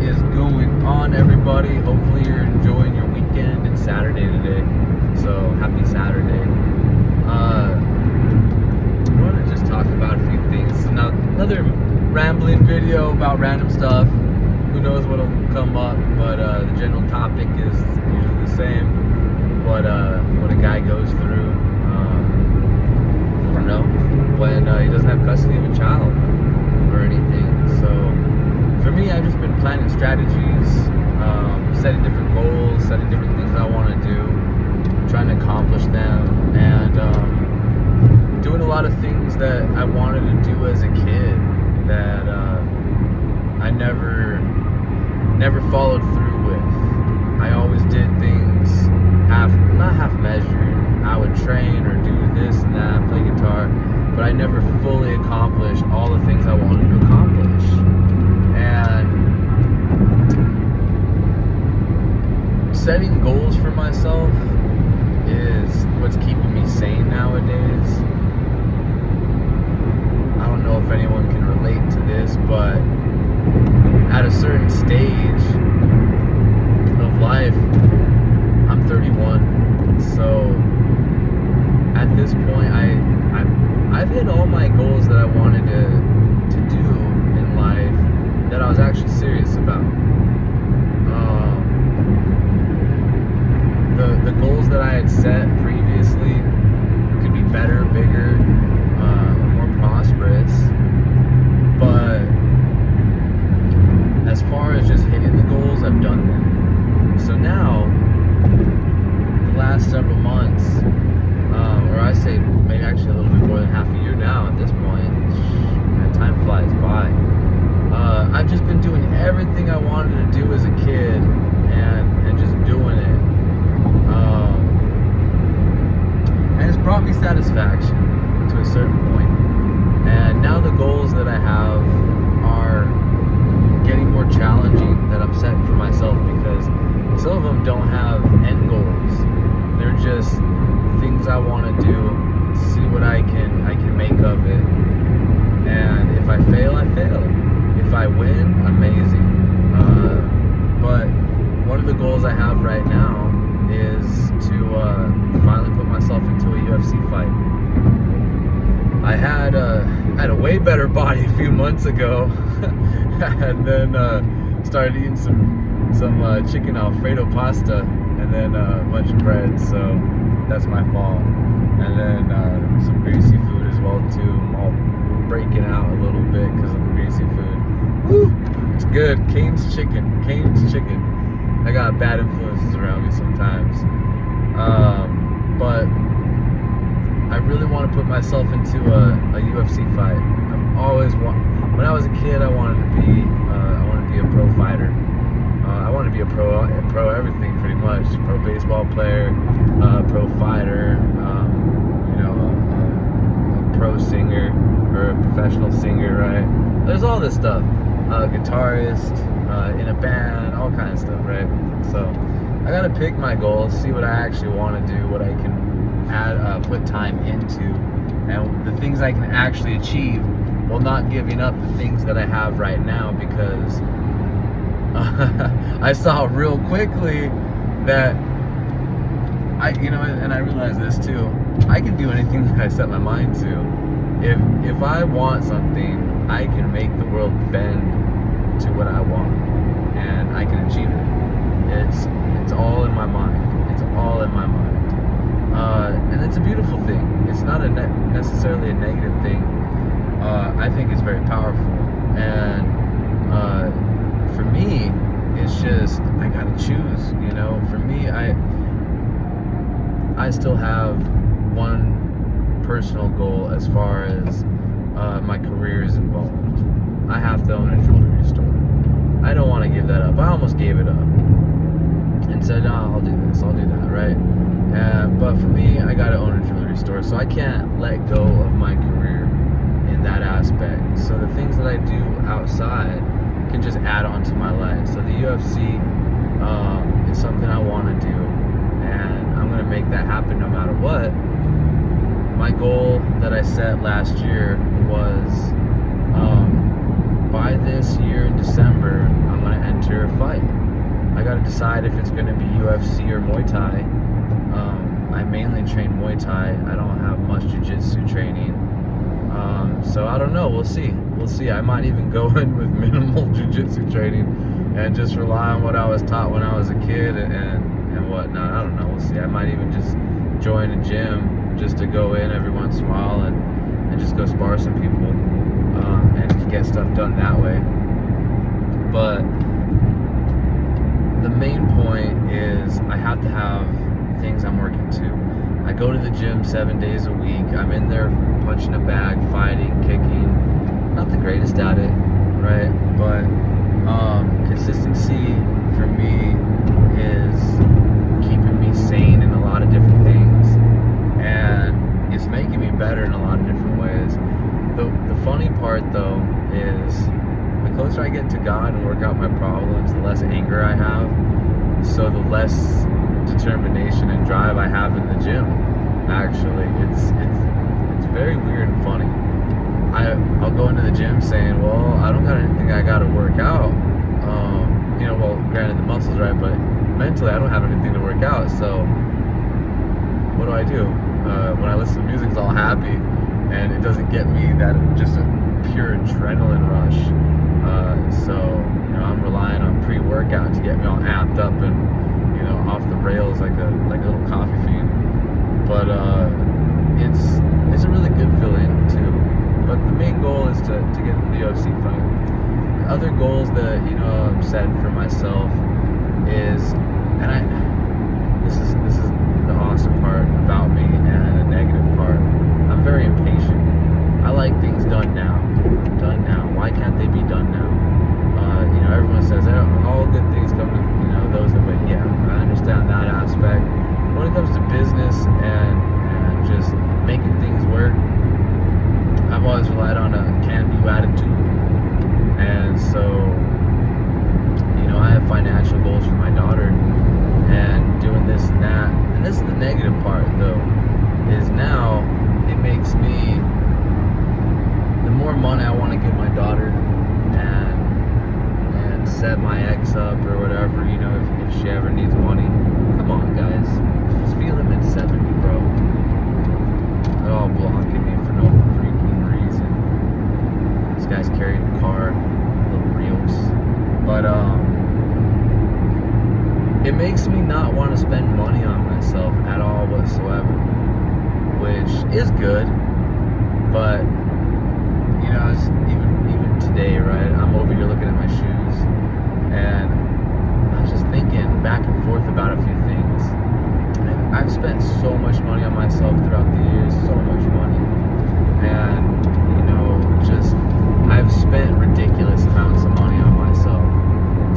is going on, everybody? Hopefully you're enjoying your weekend. It's Saturday today, so happy Saturday. I want to just talk about a few things. Another rambling video about random stuff. Who knows what'll come up, but the general topic is usually the same. What a guy goes through, I don't know, when he doesn't have custody of a child or anything. So for me, I've just been planning strategies, setting different goals, setting different things I want to do, trying to accomplish them, and doing a lot of things that I wanted to do as a kid that I never followed through with. I always did things not half measured. I would train or do this and that, play guitar, but I never fully accomplished all the things I wanted to accomplish. And setting goals for myself is what's keeping me sane nowadays. I don't know if anyone can relate to this, but at a certain stage of life, I'm 31, so at this point, I've hit all my goals that I wanted to do in life that I was actually serious about. The goals that I had set previously could be better, bigger, more prosperous, but as far as just hitting the goals, I've done them. So now, the last several months, or I say maybe actually a little bit more than half a year now at this point, man, time flies by. I've just been doing everything I wanted to do as a kid and just doing it. And it's brought me satisfaction to a certain point. And now the goals that I have are getting more challenging that I'm setting for myself, because some of them don't have end goals. They're just things I want to do, see what I can make of it. And if I fail, I fail. If I win, amazing. But one of the goals I have right now is to finally put myself into a UFC fight. I had a way better body a few months ago, and then started eating some chicken Alfredo pasta, and then a bunch of bread. So that's my fault. And then some greasy food as well too. I'm all breaking out a little bit because of the greasy food. Woo! It's good. Cane's chicken. I got bad influences around me sometimes. But I really want to put myself into a UFC fight. I've always when I was a kid, I wanted to be a pro fighter. I wanted to be a pro everything pretty much. Pro baseball player, pro fighter, a pro singer or a professional singer, right? There's all this stuff. Guitarist, in a band, all kinds of stuff, right? So I gotta pick my goals, see what I actually want to do, what I can put time into, and the things I can actually achieve, while not giving up the things that I have right now, because I saw real quickly that and I realized this too, I can do anything that I set my mind to. If I want something, I can make the world bend to what I want, and I can achieve it. It's all in my mind. It's all in my mind, and it's a beautiful thing. It's not necessarily a negative thing. I think it's very powerful, and for me, it's just I gotta choose. For me, I still have one personal goal as far as my career is involved. I have to own a jewelry store. I don't want to give that up. I almost gave it up and said, no, I'll do this, I'll do that, right? But for me, I gotta own a jewelry store, so I can't let go of my career in that aspect. So the things that I do outside can just add on to my life. So the UFC is something I want to do, and I'm gonna make that happen no matter what. My goal that I set last year was by this year in December, I'm going to enter decide if it's going to be UFC or Muay Thai. I mainly train Muay Thai. I don't have much jiu-jitsu training. So I don't know. We'll see. I might even go in with minimal jiu-jitsu training and just rely on what I was taught when I was a kid and whatnot. I don't know. We'll see. I might even just join a gym just to go in every once in a while and just go spar some people and get stuff done that way. But the main point is I have to have things I'm working to. I go to the gym 7 days a week. I'm in there punching a bag, fighting, kicking. Not the greatest at it, right? But consistency for me is keeping me sane in a lot of different things, and it's making me better in a lot of different ways. The funny part though is the closer I get to God and work out my problems, the less anger I have, so the less determination and drive I have in the gym. Actually, it's very weird and funny. I'll go into the gym saying, well, I don't got anything I gotta work out. Well, granted the muscles, right, but mentally I don't have anything to work out. So what do? When I listen to music, it's all happy, and it doesn't get me that just a pure adrenaline rush. So I'm relying on pre-workout to get me all amped up and off the rails like a little coffee fiend. But it's a really good feeling too. But the main goal is to get into the UFC fight. Other goals that I'm setting for myself is, this is the awesome part about me and the negative part. I'm very impatient. I like things done now. Why can't they be done now? Everyone says all good things come to those that wait. Yeah, I understand that aspect. When it comes to business and just making things work, I've always relied on a can-do attitude. And so, I have financial goals for my daughter and doing this and that. And this is the negative part though, is now it makes me, the more money I want to give my daughter and set my ex up or whatever, if she ever needs money. Come on, guys. Speed limit 70, bro. They're all blocking me for no freaking reason. This guy's carrying a car, little reels. But it makes me not want to spend money on myself at all whatsoever, which is good. But it's even today, right? I'm over here looking at my shoes, and I was just thinking back and forth about a few things. I've spent so much money on myself throughout the years, so much money, and I've spent ridiculous amounts of money on myself.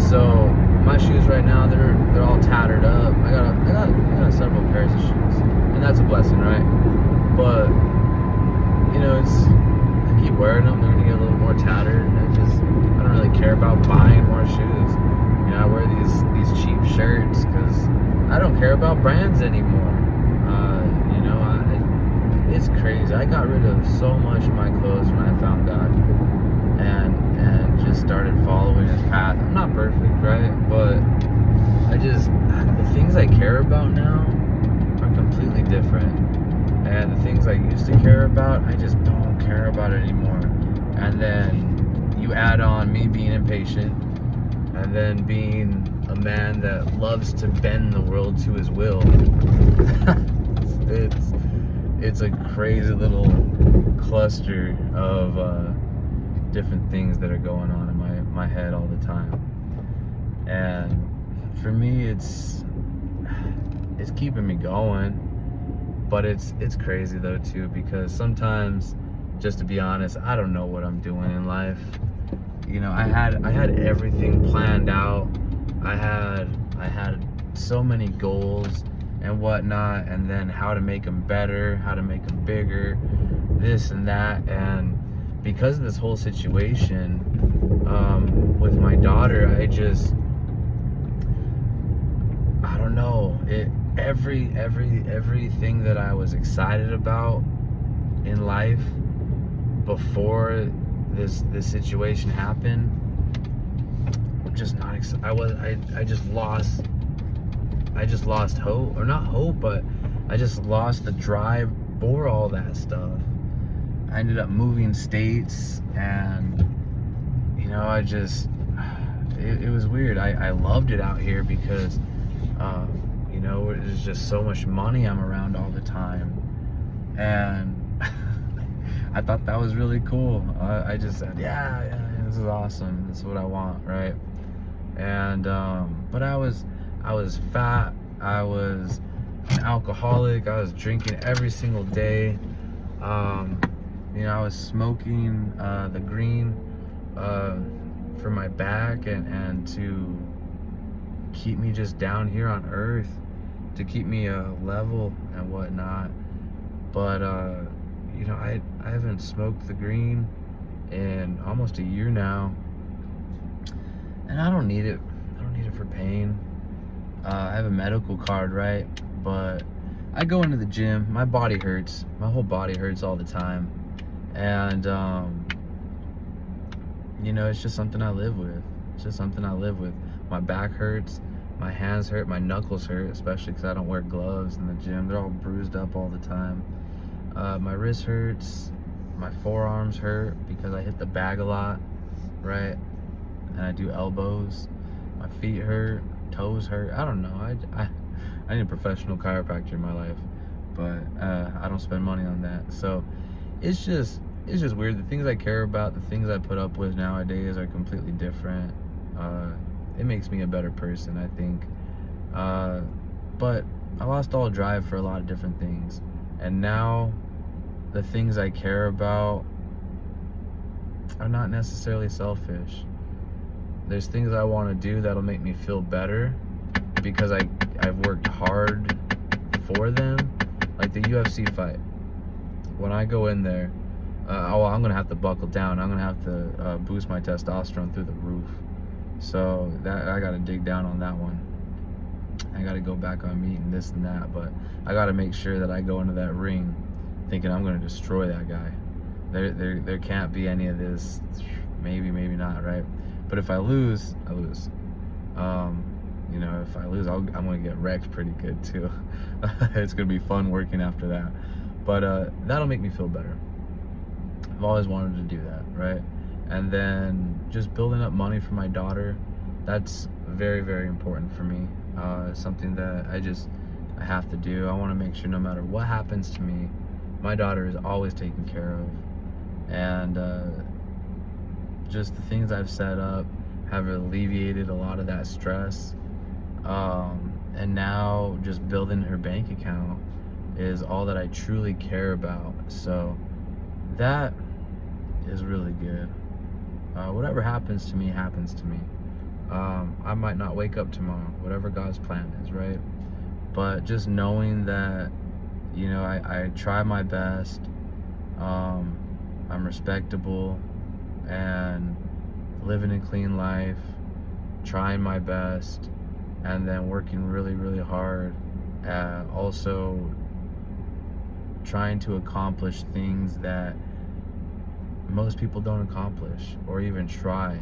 So my shoes right now, they're all tattered up. I got several pairs of shoes, and that's a blessing, right? But I keep wearing them. They're gonna get a little more tattered, and I don't really care about buying more shoes. I wear these cheap shirts because I don't care about brands anymore. It's crazy. I got rid of so much of my clothes when I found God and just started following His path. I'm not perfect, right? But the things I care about now are completely different. And the things I used to care about, I just don't care about anymore. And then you add on me being impatient, and then being a man that loves to bend the world to his will. It's a crazy little cluster of different things that are going on in my head all the time. And for me, it's keeping me going. But it's crazy though too, because sometimes, just to be honest, I don't know what I'm doing in life. I had everything planned out. I had so many goals and whatnot, and then how to make them better, how to make them bigger, this and that. And because of this whole situation with my daughter, I don't know, everything that I was excited about in life before this situation happened just not. I just lost hope, or not hope, but I just lost the drive for all that stuff. I ended up moving states, and I just, it was weird. I loved it out here because, there's just so much money I'm around all the time, and I thought that was really cool. I just said, yeah, this is awesome. This is what I want, right? And but I was fat. I was an alcoholic. I was drinking every single day. I was smoking the green for my back and to keep me just down here on earth, to keep me level and whatnot. But I haven't smoked the green in almost a year now, and I don't need it. I don't need it for pain. I have a medical card, right? But I go into the gym. My body hurts. My whole body hurts all the time, and it's just something I live with. It's just something I live with. My back hurts. My hands hurt. My knuckles hurt, especially because I don't wear gloves in the gym. They're all bruised up all the time. My wrist hurts. My forearms hurt because I hit the bag a lot, right? And I do elbows. My feet hurt. Toes hurt. I don't know. I need a professional chiropractor in my life, but I don't spend money on that. So it's just weird. The things I care about, the things I put up with nowadays are completely different. It makes me a better person, I think. But I lost all drive for a lot of different things, and now the things I care about are not necessarily selfish. There's things I want to do that'll make me feel better because I've worked hard for them, like the UFC fight. When I go in there, I'm gonna have to buckle down. I'm gonna have to boost my testosterone through the roof. So that I gotta dig down on that one. I gotta go back on meat and this and that, but I gotta make sure that I go into that ring thinking I'm gonna destroy that guy. There can't be any of this. Maybe not, right? But if I lose, I lose. If I lose, I'm gonna get wrecked pretty good too. It's gonna be fun working after that. But that'll make me feel better. I've always wanted to do that, right? And then just building up money for my daughter, that's very, very important for me. Something that I have to do. I want to make sure no matter what happens to me, my daughter is always taken care of. And just the things I've set up have alleviated a lot of that stress. And now just building her bank account is all that I truly care about. So that is really good. Whatever happens to me, happens to me. I might not wake up tomorrow, whatever God's plan is, right? But just knowing that, I try my best, I'm respectable, and living a clean life, trying my best, and then working really, really hard at also trying to accomplish things that most people don't accomplish or even try.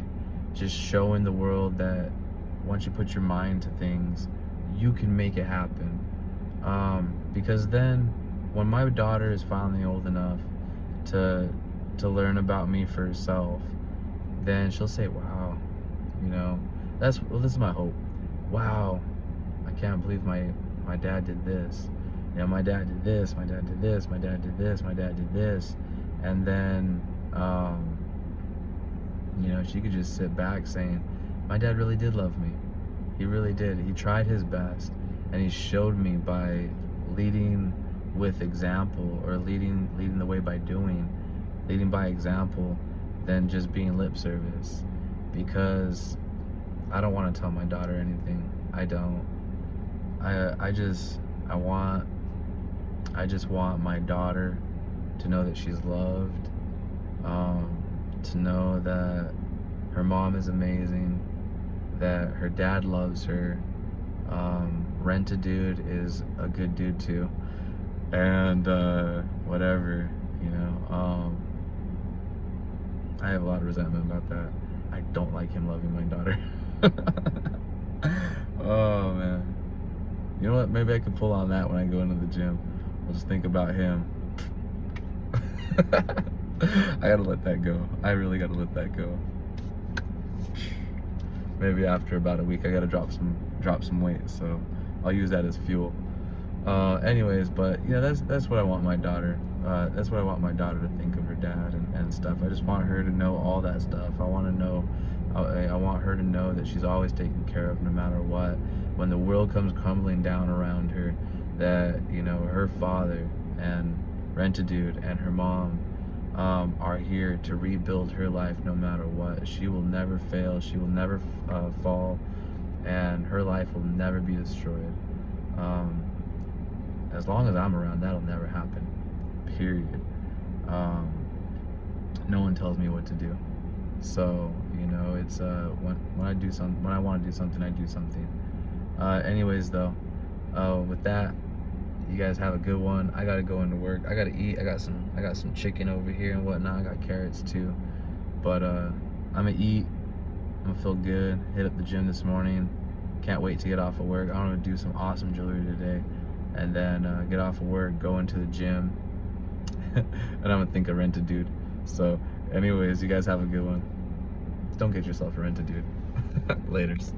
Just showing the world that once you put your mind to things, you can make it happen. Because then when my daughter is finally old enough to learn about me for herself, then she'll say, wow, this is my hope. Wow, I can't believe my dad did this. My dad did this, my dad did this, my dad did this, my dad did this. And then she could just sit back saying, my dad really did love me. He really did. He tried his best, and he showed me by leading with example, or leading the way by leading by example, than just being lip service. Because I don't want to tell my daughter anything. I don't. I just want my daughter to know that she's loved, to know that her mom is amazing, that her dad loves her, Rent-A-Dude is a good dude too, and whatever, I have a lot of resentment about that. I don't like him loving my daughter. Oh man. You know what? Maybe I could pull on that when I go into the gym. I'll just think about him. I gotta let that go. I really gotta let that go. Maybe after about a week, I gotta drop some weight. So I'll use that as fuel. Anyways, but yeah, that's what I want my daughter. That's what I want my daughter to think of her dad and stuff. I just want her to know all that stuff. I want to know. I want her to know that she's always taken care of no matter what. When the world comes crumbling down around her, that her father and Rent-A-Dude and her mom are here to rebuild her life no matter what. She will never fail. She will never fall, and her life will never be destroyed. As long as I'm around, that'll never happen. Period. No one tells me what to do. So it's when I want to do something, I do something. Anyways, though, with that, you guys have a good one. I gotta go into work. I gotta eat. I got some chicken over here and whatnot. I got carrots too. But I'm gonna eat. I'm gonna feel good. Hit up the gym this morning. Can't wait to get off of work. I'm gonna do some awesome jewelry today, and then get off of work, go into the gym, and I'm gonna think of Rent-A-Dude. So, anyways, you guys have a good one. Don't get yourself a Rent-A-Dude. Laters.